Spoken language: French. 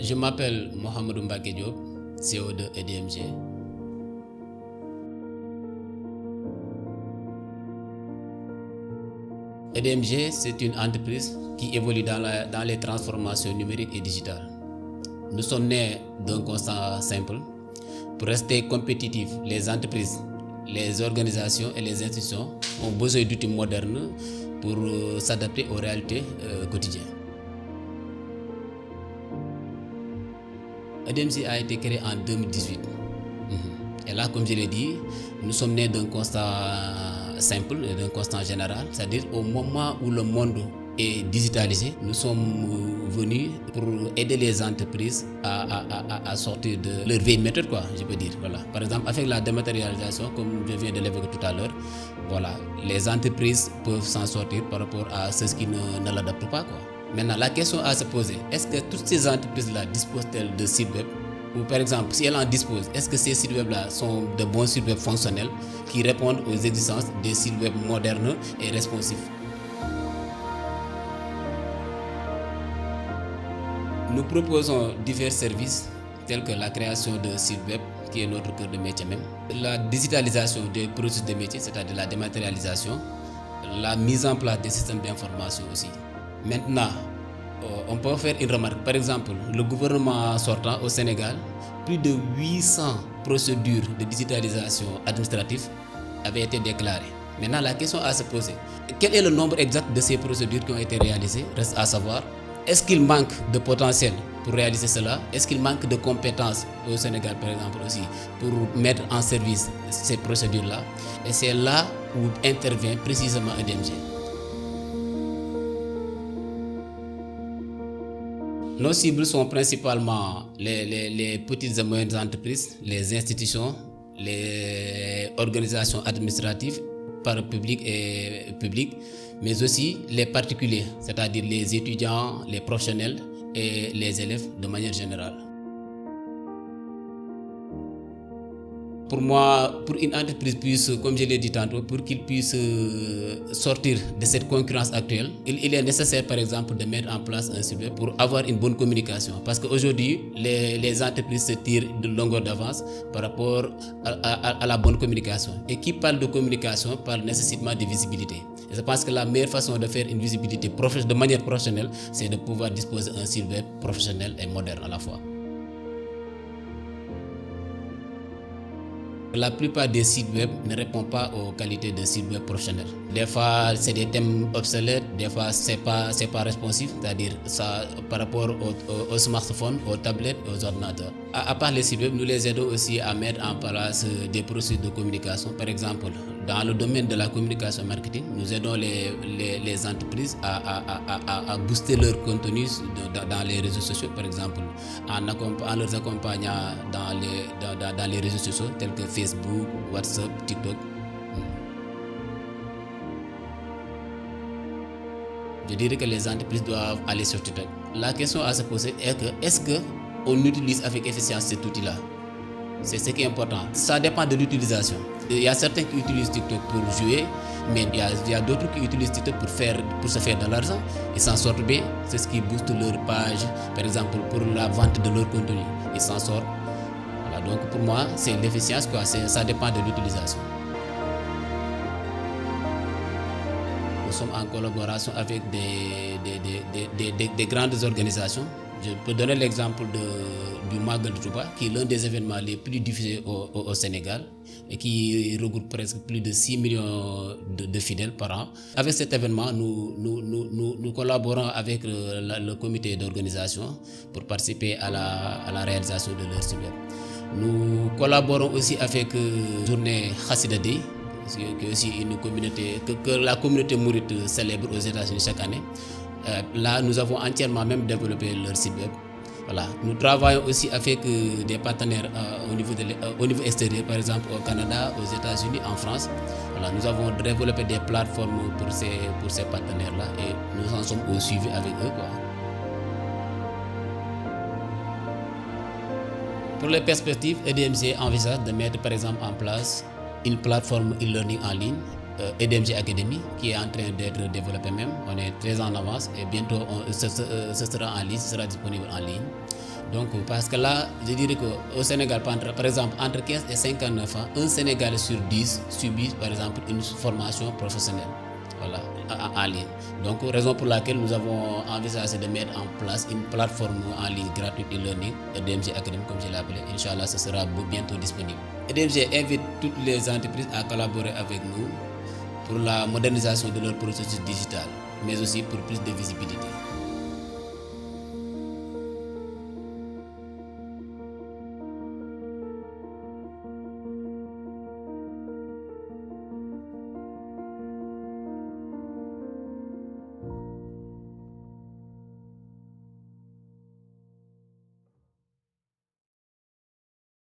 Je m'appelle Mohamedou Mbacké Diop, CEO de EDMG. EDMG, c'est une entreprise qui évolue dans les transformations numériques et digitales. Nous sommes nés d'un constat simple. Pour rester compétitifs, les entreprises, les organisations et les institutions ont besoin d'outils modernes pour s'adapter aux réalités quotidiennes. EDMG a été créé en 2018. Et là, comme je l'ai dit, nous sommes nés d'un constat simple et d'un constat général, c'est-à-dire au moment où le monde est digitalisé, nous sommes venus pour aider les entreprises à sortir de leur vieille méthode, je peux dire. Voilà. Par exemple, avec la dématérialisation, comme je viens de l'évoquer tout à l'heure, voilà, les entreprises peuvent s'en sortir par rapport à ceux qui ne l'adaptent pas. Maintenant, la question à se poser, est-ce que toutes ces entreprises-là disposent-elles de sites web? Ou par exemple, si elles en disposent, est-ce que ces sites web-là sont de bons sites web fonctionnels qui répondent aux exigences des sites web modernes et responsifs? Nous proposons divers services tels que la création de sites web, qui est notre cœur de métier même, la digitalisation des processus de métier, c'est-à-dire la dématérialisation, la mise en place des systèmes d'information aussi. Maintenant, on peut faire une remarque. Par exemple, le gouvernement sortant au Sénégal, plus de 800 procédures de digitalisation administrative avaient été déclarées. Maintenant, la question à se poser, quel est le nombre exact de ces procédures qui ont été réalisées? Reste à savoir. Est-ce qu'il manque de potentiel pour réaliser cela? Est-ce qu'il manque de compétences au Sénégal, par exemple, aussi, pour mettre en service ces procédures-là? Et c'est là où intervient précisément EDMG. Nos cibles sont principalement les petites et moyennes entreprises, les institutions, les organisations administratives, parapubliques et publiques, mais aussi les particuliers, c'est-à-dire les étudiants, les professionnels et les élèves de manière générale. Pour moi, pour une entreprise puisse, comme je l'ai dit tantôt, pour qu'il puisse sortir de cette concurrence actuelle, il est nécessaire par exemple de mettre en place un site web pour avoir une bonne communication. Parce qu'aujourd'hui, les entreprises se tirent de longueur d'avance par rapport à la bonne communication. Et qui parle de communication parle nécessairement de visibilité. Et je pense que la meilleure façon de faire une visibilité de manière professionnelle, c'est de pouvoir disposer d'un site web professionnel et moderne à la fois. La plupart des sites web ne répondent pas aux qualités de sites web professionnels. Des fois, c'est des thèmes obsolètes, des fois, c'est pas responsif, c'est-à-dire ça par rapport aux smartphones, aux tablettes, aux ordinateurs. À part les sites web, nous les aidons aussi à mettre en place des processus de communication. Par exemple, dans le domaine de la communication marketing, nous aidons les entreprises à booster leur contenu dans les réseaux sociaux, par exemple, en les accompagnant dans les réseaux sociaux tels que Facebook, WhatsApp, TikTok. Je dirais que les entreprises doivent aller sur TikTok. La question à se poser est que est-ce qu'on utilise avec efficience cet outil-là? C'est ce qui est important. Ça dépend de l'utilisation. Il y a certains qui utilisent TikTok pour jouer, mais il y a d'autres qui utilisent TikTok pour se faire de l'argent. Ils s'en sortent bien. C'est ce qui booste leur page, par exemple pour la vente de leur contenu. Ils s'en sortent. Voilà, donc pour moi, c'est l'efficience, ça dépend de l'utilisation. Nous sommes en collaboration avec des grandes organisations. Je peux donner l'exemple du Magal de Touba, qui est l'un des événements les plus diffusés au Sénégal et qui regroupe presque plus de 6 millions de fidèles par an. Avec cet événement, nous collaborons avec le comité d'organisation pour participer à la réalisation de leur site web. Nous collaborons aussi avec Journée Khassida Day, qui est aussi une communauté que la communauté mouride célèbre aux États-Unis chaque année. Là, nous avons entièrement même développé leur site web. Voilà. Nous travaillons aussi avec des partenaires au niveau extérieur, par exemple au Canada, aux États-Unis, en France. Voilà. Nous avons développé des plateformes pour ces partenaires-là et nous en sommes au suivi avec eux. Pour les perspectives, EDMG envisage de mettre par exemple en place une plateforme e-learning en ligne, EDMG Academy, qui est en train d'être développée même. On est très en avance et bientôt ce sera en ligne, ce sera disponible en ligne. Donc, parce que là, je dirais qu'au Sénégal, par exemple, entre 15 et 59 ans, un Sénégalais sur 10 subit, par exemple, une formation professionnelle, voilà, en ligne. Donc, raison pour laquelle nous avons envisagé de mettre en place une plateforme en ligne gratuite e-learning, EDMG Academy, comme je l'ai appelé. Inch'Allah, ce sera bientôt disponible. EDMG invite toutes les entreprises à collaborer avec nous pour la modernisation de leur processus digital, mais aussi pour plus de visibilité.